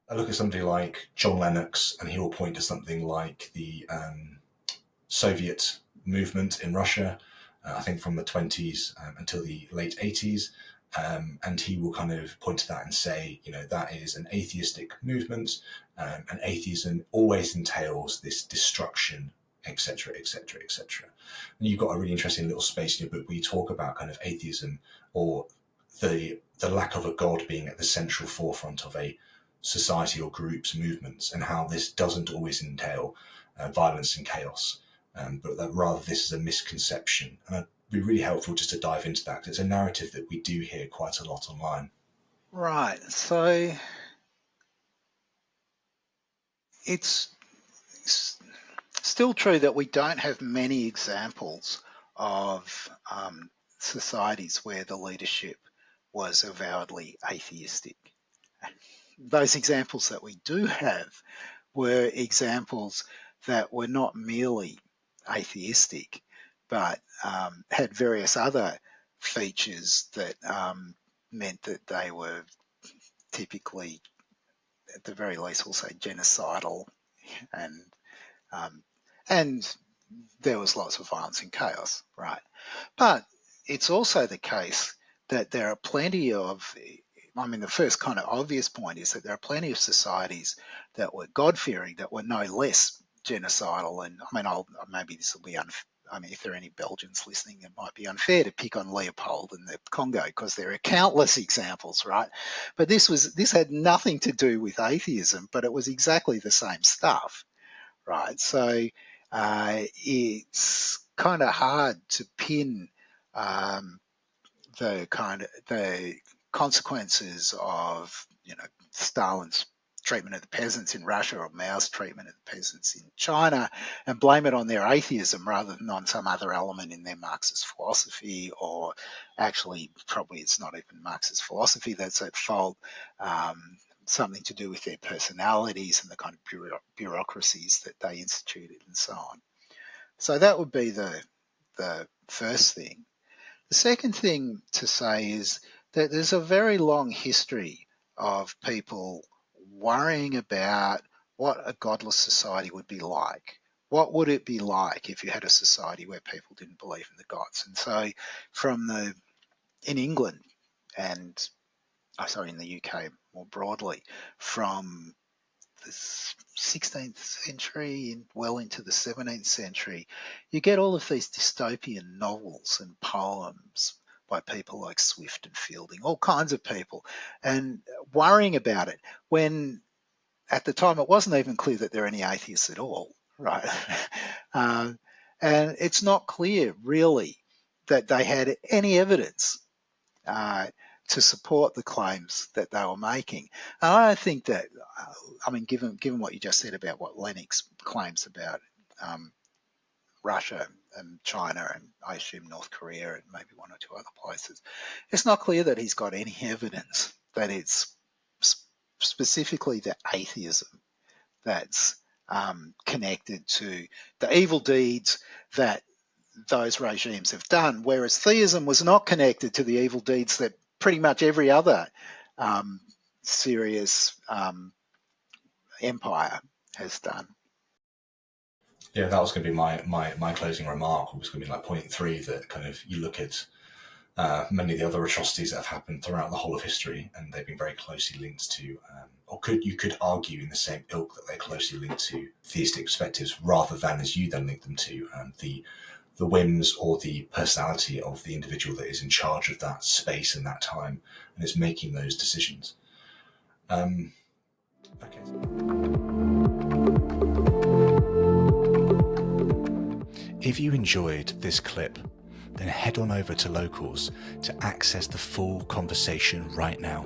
I look at somebody like John Lennox, and he will point to something like the Soviet movement in Russia, I think from the 20s until the late 80s. And he will kind of point to that and say, that is an atheistic movement, and atheism always entails this destruction, etc., etc., etc. And you've got a really interesting little space in your book where you talk about kind of atheism, or the lack of a god being at the central forefront of a society or group's movements, and how this doesn't always entail violence and chaos, but that rather this is a misconception. And it'd be really helpful just to dive into that, because it's a narrative that we do hear quite a lot online. Right. So it's still true that we don't have many examples of societies where the leadership was avowedly atheistic. Those examples that we do have were examples that were not merely atheistic, but had various other features that meant that they were typically, at the very least, we'll say genocidal, and there was lots of violence and chaos, right? But it's also the case that there are plenty of, the first kind of obvious point is that there are plenty of societies that were God-fearing that were no less genocidal. And maybe this will be if there are any Belgians listening, it might be unfair to pick on Leopold and the Congo, because there are countless examples, right? But this had nothing to do with atheism, but it was exactly the same stuff, right? So it's kind of hard to pin the consequences of Stalin's treatment of the peasants in Russia, or Mao's treatment of the peasants in China, and blame it on their atheism rather than on some other element in their Marxist philosophy, or actually probably it's not even Marxist philosophy that's at fault, something to do with their personalities and the kind of bureaucracies that they instituted and so on. So that would be the first thing. The second thing to say is that there's a very long history of people worrying about what a godless society would be like. What would it be like if you had a society where people didn't believe in the gods? And so in England and, in the UK more broadly, from the 16th century and well into the 17th century, you get all of these dystopian novels and poems by people like Swift and Fielding, all kinds of people, and worrying about it when at the time it wasn't even clear that there are any atheists at all, right? And it's not clear really that they had any evidence to support the claims that they were making. And I don't think that, given what you just said about what Lennox claims about Russia and China, and I assume North Korea and maybe one or two other places, it's not clear that he's got any evidence that it's specifically the atheism that's connected to the evil deeds that those regimes have done, whereas theism was not connected to the evil deeds that pretty much every other serious empire has done. Yeah, that was going to be my closing remark. It was going to be like point 3, that kind of you look at many of the other atrocities that have happened throughout the whole of history, and they've been very closely linked to, you could argue in the same ilk that they're closely linked to theistic perspectives, rather than, as you then link them to, the whims or the personality of the individual that is in charge of that space and that time and is making those decisions. Okay. If you enjoyed this clip, then head on over to Locals to access the full conversation right now.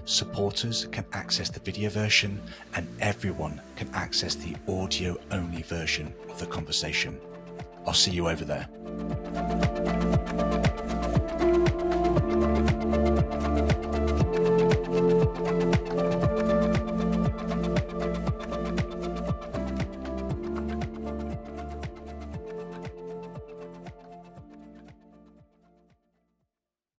Supporters can access the video version, and everyone can access the audio-only version of the conversation. I'll see you over there.